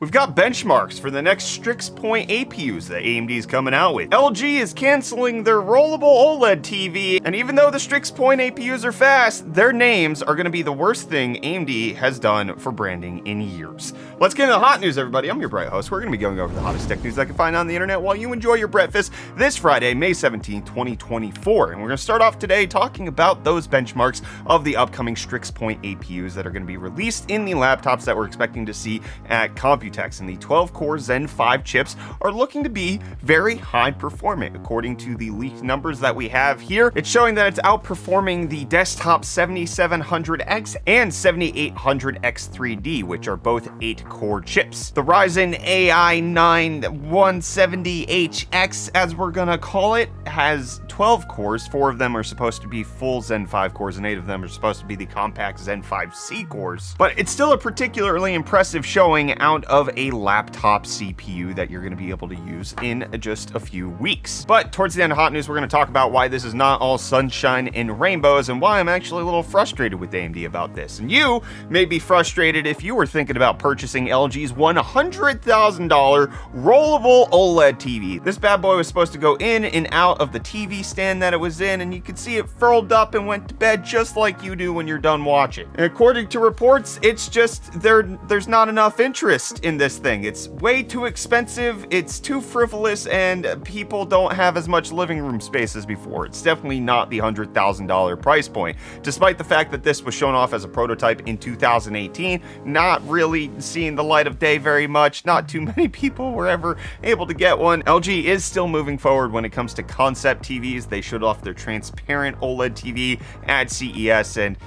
We've got benchmarks for the next Strix Point APUs that AMD is coming out with. LG is canceling their Rollable OLED TV, and even though the Strix Point APUs are fast, their names are going to be the worst thing AMD has done for branding in years. Let's get into the hot news, everybody. I'm your bright host. We're going to be going over the hottest tech news I can find on the internet while you enjoy your breakfast this Friday, May 17, 2024. And we're going to start off today talking about those benchmarks of the upcoming Strix Point APUs that are going to be released in the laptops that we're expecting to see at Computex. And the 12-core Zen 5 chips are looking to be very high performing. According to the leaked numbers that we have here, it's showing that it's outperforming the desktop 7700X and 7800X3D, which are both 8-core chips. The Ryzen AI 9 170HX, as we're gonna call it, has 12 cores. 4 of them are supposed to be full Zen 5 cores, and 8 of them are supposed to be the compact Zen 5C cores. But it's still a particularly impressive showing out of a laptop CPU that you're going to be able to use in just a few weeks. But towards the end of hot news, we're going to talk about why this is not all sunshine and rainbows and why I'm actually a little frustrated with AMD about this. And you may be frustrated if you were thinking about purchasing LG's $100,000 rollable OLED TV. This bad boy was supposed to go in and out of the TV stand that it was in, and you could see it furled up and went to bed just like you do when you're done watching. And according to reports, it's just there's not enough interest in this thing. It's way too expensive, it's too frivolous, and people don't have as much living room space as before. It's definitely not the $100,000 price point, despite the fact that this was shown off as a prototype in 2018, not really seeing the light of day very much. Not too many people were ever able to get one. LG is still moving forward when it comes to concept TVs. They showed off their transparent OLED TV at CES, and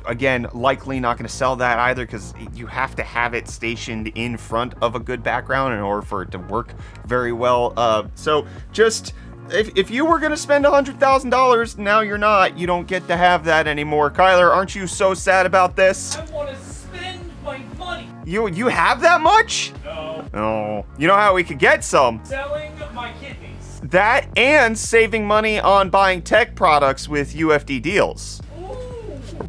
again, likely not going to sell that either because you have to have it stationed in front of a good background in order for it to work very well. So just if you were going to spend $100,000, now you're not. You don't get to have that anymore. Kyler, aren't you so sad about this? I want to spend my money. You have that much? No. Oh, you know how we could get some? Selling my kidneys. That and saving money on buying tech products with UFD Deals.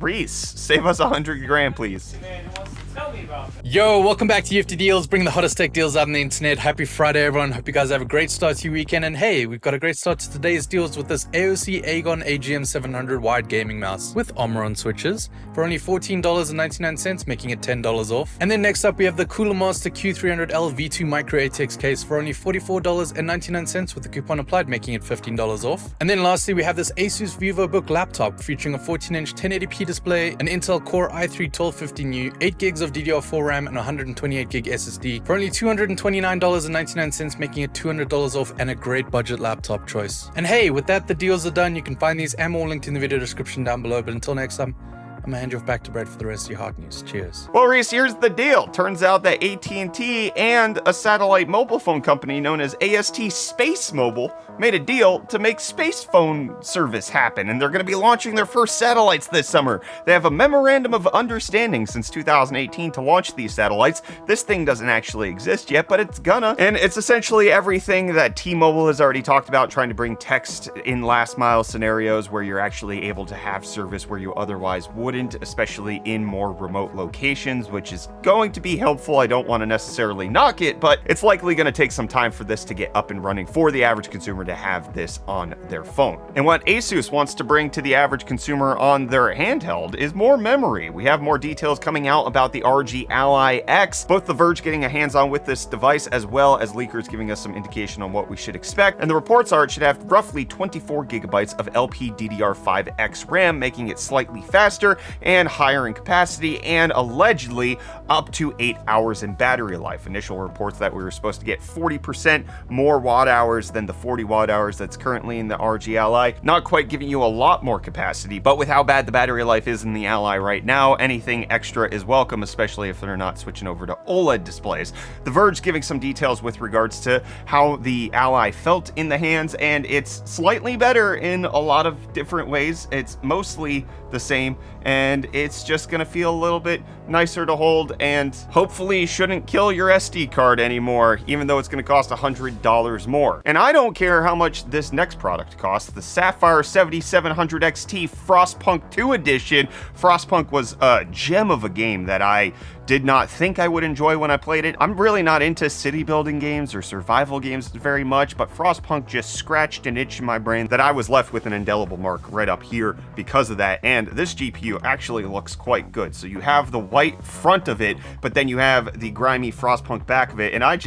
Reece, save us 100 grand, please. Man, who wants to tell me about it? Yo, welcome back to UFD Deals, bringing the hottest tech deals out on the internet. Happy Friday, everyone. Hope you guys have a great start to your weekend. And hey, we've got a great start to today's deals with this AOC Aegon AGM 700 wired gaming mouse with Omron switches for only $14.99, making it $10 off. And then next up, we have the Sticklemonster Q300L V2 Micro ATX case for only $44.99 with the coupon applied, making it $15 off. And then lastly, we have this Asus VivoBook laptop featuring a 14-inch 1080p display, an Intel Core i3-1250U, 8 gigs of DDR4 RAM, and 128 gig SSD for only $229.99, making it $200 off and a great budget laptop choice. And hey, with that, the deals are done. You can find these and more linked in the video description down below. But until next time, I'm gonna hand you off back to Brett for the rest of your hot news. Cheers. Well, Reece, here's the deal. Turns out that AT&T and a satellite mobile phone company known as AST Space Mobile made a deal to make space phone service happen, and they're going to be launching their first satellites this summer. They have a memorandum of understanding since 2018 to launch these satellites. This thing doesn't actually exist yet, but it's gonna, and it's essentially everything that T-Mobile has already talked about, trying to bring text in last mile scenarios where you're actually able to have service where you otherwise wouldn't, especially in more remote locations, which is going to be helpful. I don't want to necessarily knock it, but it's likely going to take some time for this to get up and running for the average consumer to have this on their phone. And what Asus wants to bring to the average consumer on their handheld is more memory. We have more details coming out about the RG Ally X, both The Verge getting a hands-on with this device as well as leakers giving us some indication on what we should expect. And the reports are it should have roughly 24 gigabytes of LPDDR5X RAM, making it slightly faster and higher in capacity, and allegedly up to 8 hours in battery life. Initial reports that we were supposed to get 40% more watt hours than the 40 watt hours that's currently in the RG Ally. Not quite giving you a lot more capacity, but with how bad the battery life is in the Ally right now, anything extra is welcome, especially if they're not switching over to OLED displays. The Verge giving some details with regards to how the Ally felt in the hands, and it's slightly better in a lot of different ways. It's mostly the same, and it's just gonna feel a little bit nicer to hold, and hopefully shouldn't kill your SD card anymore, even though it's gonna cost $100 more. And I don't care how much this next product costs. The Sapphire 7700 XT Frostpunk 2 edition. Frostpunk was a gem of a game that I did not think I would enjoy when I played it. I'm really not into city building games or survival games very much, but Frostpunk just scratched an itch in my brain that I was left with an indelible mark right up here because of that. And this GPU actually looks quite good. So you have the white front of it, but then you have the grimy Frostpunk back of it, and I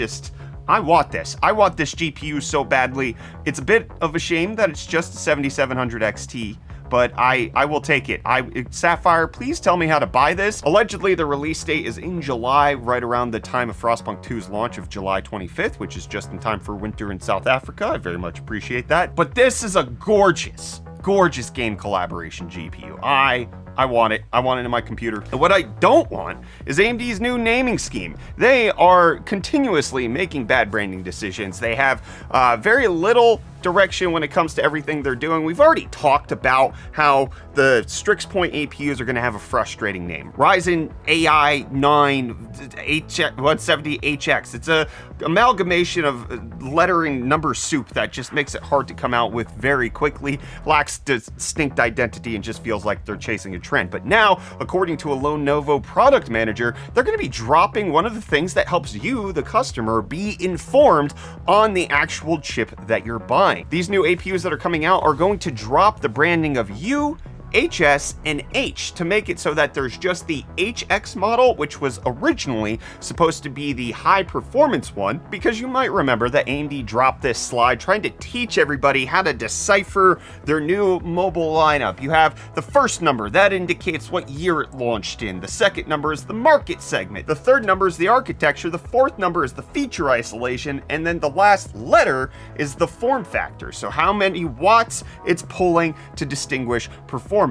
want this. I want this GPU so badly. It's a bit of a shame that it's just a 7700 XT, but I will take it. Sapphire, please tell me how to buy this. Allegedly, the release date is in July, right around the time of Frostpunk 2's launch of July 25th, which is just in time for winter in South Africa. I very much appreciate that. But this is a gorgeous game collaboration GPU. I want it. I want it in my computer. And what I don't want is AMD's new naming scheme. They are continuously making bad branding decisions. They have very little direction when it comes to everything they're doing. We've already talked about how the Strix Point APUs are going to have a frustrating name. Ryzen AI 9 170HX. It's a amalgamation of lettering number soup that just makes it hard to come out with very quickly, lacks distinct identity, and just feels like they're chasing a trend. But now, according to a Lenovo product manager, they're going to be dropping one of the things that helps you, the customer, be informed on the actual chip that you're buying. These new APUs that are coming out are going to drop the branding of U, HS, and H to make it so that there's just the HX model, which was originally supposed to be the high performance one, because you might remember that AMD dropped this slide trying to teach everybody how to decipher their new mobile lineup. You have the first number that indicates what year it launched in. The second number is the market segment. The third number is the architecture. The fourth number is the feature isolation. And then the last letter is the form factor. So how many watts it's pulling to distinguish performance.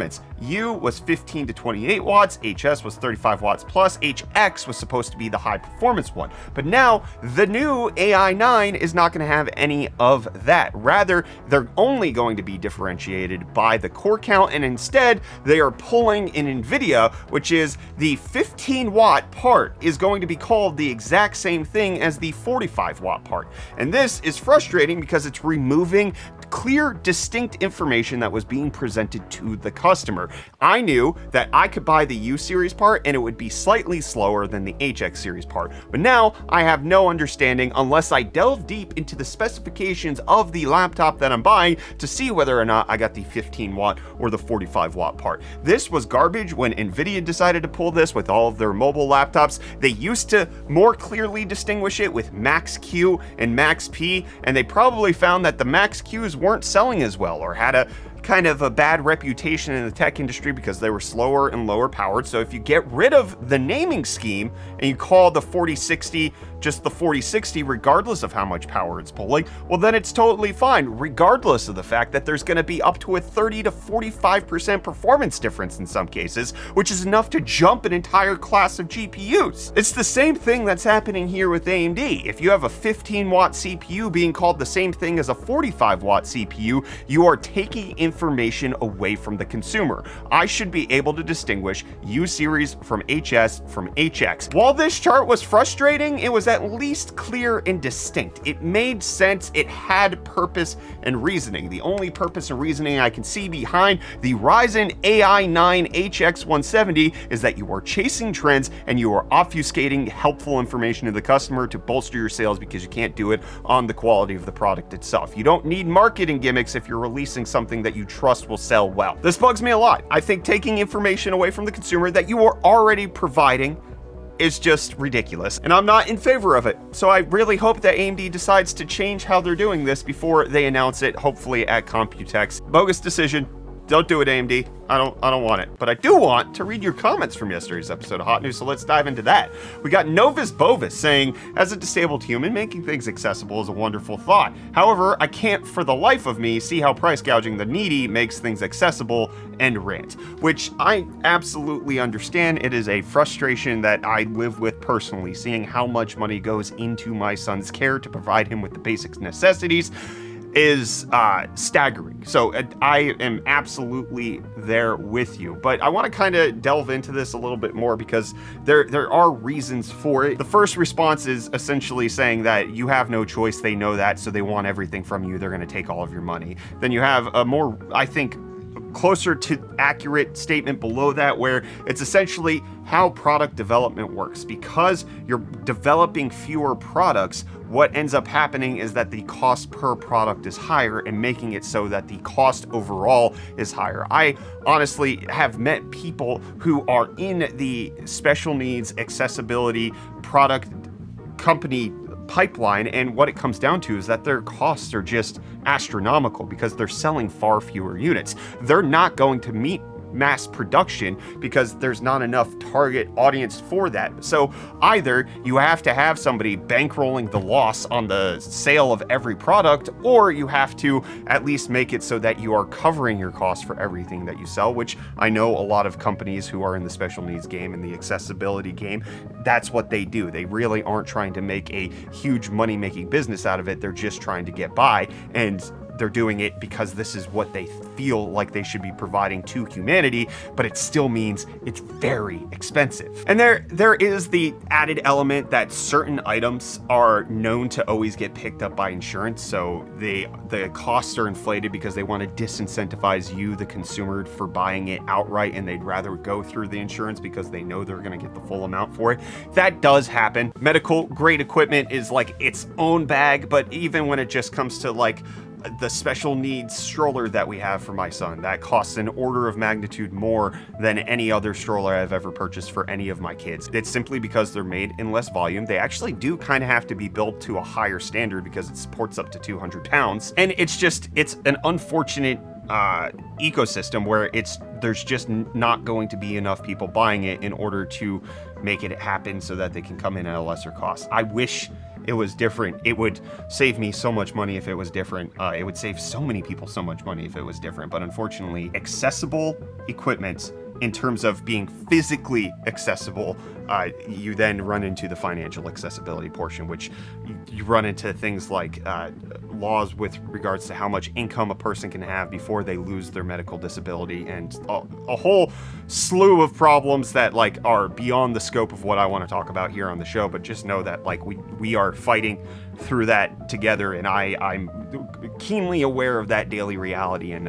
U was 15 to 28 watts, HS was 35 watts plus, HX was supposed to be the high performance one. But now the new AI 9 is not going to have any of that. Rather, they're only going to be differentiated by the core count, and instead they are pulling in NVIDIA, which is the 15 watt part is going to be called the exact same thing as the 45 watt part. And this is frustrating because it's removing clear, distinct information that was being presented to the customer. I knew that I could buy the U series part and it would be slightly slower than the HX series part, but now I have no understanding unless I delve deep into the specifications of the laptop that I'm buying to see whether or not I got the 15 watt or the 45 watt part. This was garbage when NVIDIA decided to pull this with all of their mobile laptops. They used to more clearly distinguish it with Max Q and Max P, and they probably found that the Max Qs weren't selling as well or had a kind of a bad reputation in the tech industry because they were slower and lower powered. So if you get rid of the naming scheme and you call the 4060 just the 4060 regardless of how much power it's pulling, well then it's totally fine, regardless of the fact that there's going to be up to a 30 to 45% performance difference in some cases, which is enough to jump an entire class of GPUs. It's the same thing that's happening here with AMD. If you have a 15 watt CPU being called the same thing as a 45 watt CPU, you are taking information away from the consumer. I should be able to distinguish U series from HS from HX. While this chart was frustrating, it was at least clear and distinct. It made sense. It had purpose and reasoning. The only purpose and reasoning I can see behind the Ryzen AI 9 HX 170 is that you are chasing trends and you are obfuscating helpful information to the customer to bolster your sales because you can't do it on the quality of the product itself. You don't need marketing gimmicks if you're releasing something that you trust will sell well. This bugs me a lot. I think taking information away from the consumer that you are already providing is just ridiculous, and I'm not in favor of it. So I really hope that AMD decides to change how they're doing this before they announce it, hopefully at Computex. Bogus decision. Don't do it, AMD. I don't want it. But I do want to read your comments from yesterday's episode of Hot News, so let's dive into that. We got Novus Bovis saying, as a disabled human, making things accessible is a wonderful thought. However, I can't for the life of me see how price gouging the needy makes things accessible, and rant. Which I absolutely understand. It is a frustration that I live with personally, seeing how much money goes into my son's care to provide him with the basic necessities is staggering. So I am absolutely there with you, but I want to kind of delve into this a little bit more because there are reasons for it. The first response is essentially saying that you have no choice. They know that, so they want everything from you. They're going to take all of your money. Then you have a more, I think, closer to accurate statement below that, where it's essentially how product development works. Because you're developing fewer products, what ends up happening is that the cost per product is higher, and making it so that the cost overall is higher. I honestly have met people who are in the special needs accessibility product company pipeline, and what it comes down to is that their costs are just astronomical because they're selling far fewer units. They're not going to meet mass production because there's not enough target audience for that. So either you have to have somebody bankrolling the loss on the sale of every product, or you have to at least make it so that you are covering your costs for everything that you sell, which I know a lot of companies who are in the special needs game and the accessibility game, that's what they do. They really aren't trying to make a huge money-making business out of it. They're just trying to get by, and they're doing it because this is what they feel like they should be providing to humanity, but it still means it's very expensive. And there is the added element that certain items are known to always get picked up by insurance, so the costs are inflated because they want to disincentivize you, the consumer, for buying it outright, and they'd rather go through the insurance because they know they're going to get the full amount for it. That does happen. Medical grade equipment is like its own bag, but even when it just comes to like the special needs stroller that we have for my son, that costs an order of magnitude more than any other stroller I've ever purchased for any of my kids. It's simply because they're made in less volume. They actually do kind of have to be built to a higher standard because it supports up to 200 pounds. And it's an unfortunate ecosystem where there's just not going to be enough people buying it in order to make it happen so that they can come in at a lesser cost. I wish it was different. It would save me so much money if it was different. It would save so many people so much money if it was different. But unfortunately, accessible equipment in terms of being physically accessible, you then run into the financial accessibility portion, which you run into things like laws with regards to how much income a person can have before they lose their medical disability, and a whole slew of problems that like are beyond the scope of what I want to talk about here on the show. But just know that like we are fighting through that together, and I'm keenly aware of that daily reality, and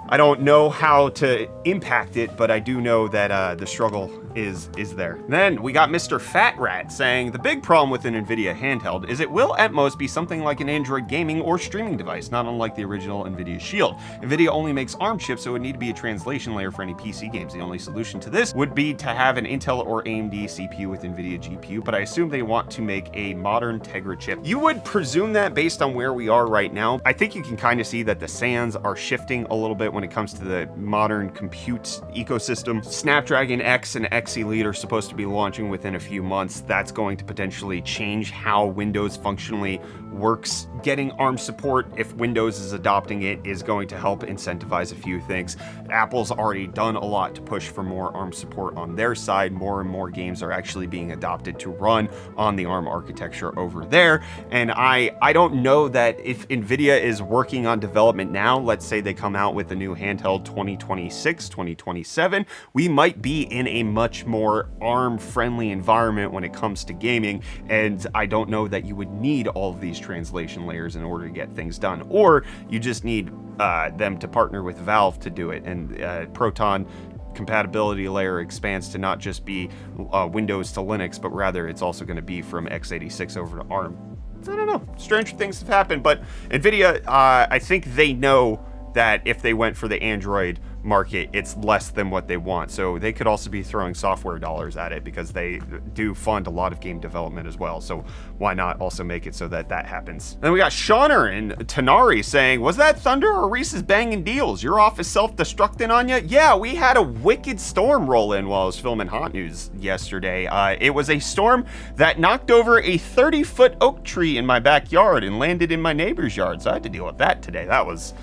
I don't know how to impact it, but I do know that the struggle is there. Then we got Mr. Fat Rat saying, the big problem with an NVIDIA handheld is it will at most be something like an Android gaming or streaming device, not unlike the original NVIDIA Shield. NVIDIA only makes ARM chips, so it would need to be a translation layer for any PC games. The only solution to this would be to have an Intel or AMD CPU with NVIDIA GPU, but I assume they want to make a modern Tegra chip. You would presume that based on where we are right now. I think you can kind of see that the sands are shifting a little bit when it comes to the modern compute ecosystem. Snapdragon X and X Elite are supposed to be launching within a few months. That's going to potentially change how Windows functionally works. Getting ARM support, if Windows is adopting it, is going to help incentivize a few things. Apple's already done a lot to push for more ARM support on their side. More and more games are actually being adopted to run on the ARM architecture over there. And I don't know that if NVIDIA is working on development now, let's say they come out with a new handheld 2026, 2027, we might be in a much more ARM-friendly environment when it comes to gaming, and I don't know that you would need all of these translation layers in order to get things done, or you just need them to partner with Valve to do it, and Proton compatibility layer expands to not just be Windows to Linux, but rather it's also going to be from x86 over to ARM. I don't know, stranger things have happened, but NVIDIA, I think they know that if they went for the Android market, it's less than what they want. So they could also be throwing software dollars at it because they do fund a lot of game development as well. So why not also make it so that that happens? Then we got Shauner and Tanari saying, was that Thunder or Reese's banging deals? Your office self-destructing on you? Yeah, we had a wicked storm roll in while I was filming Hot News yesterday. It was a storm that knocked over a 30-foot oak tree in my backyard and landed in my neighbor's yard. So I had to deal with that today. That was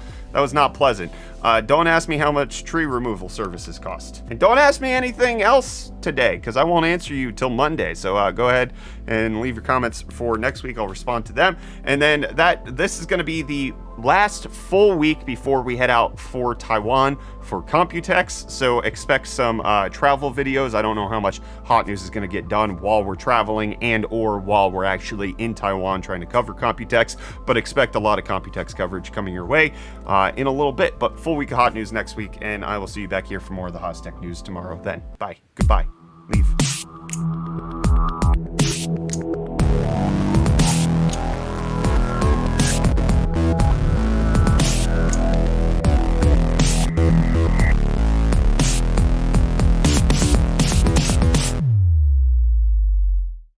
not pleasant. Don't ask me how much tree removal services cost. And don't ask me anything else today, because I won't answer you till Monday. So go ahead and leave your comments for next week. I'll respond to them. And then this is going to be the last full week before we head out for Taiwan for Computex. So expect some travel videos. I don't know how much Hot News is going to get done while we're traveling and or while we're actually in Taiwan trying to cover Computex, but expect a lot of Computex coverage coming your way in a little bit. But full week of hot news next week, and I will see you back here for more of the Hot Tech news tomorrow. Then, bye. Goodbye. Leave.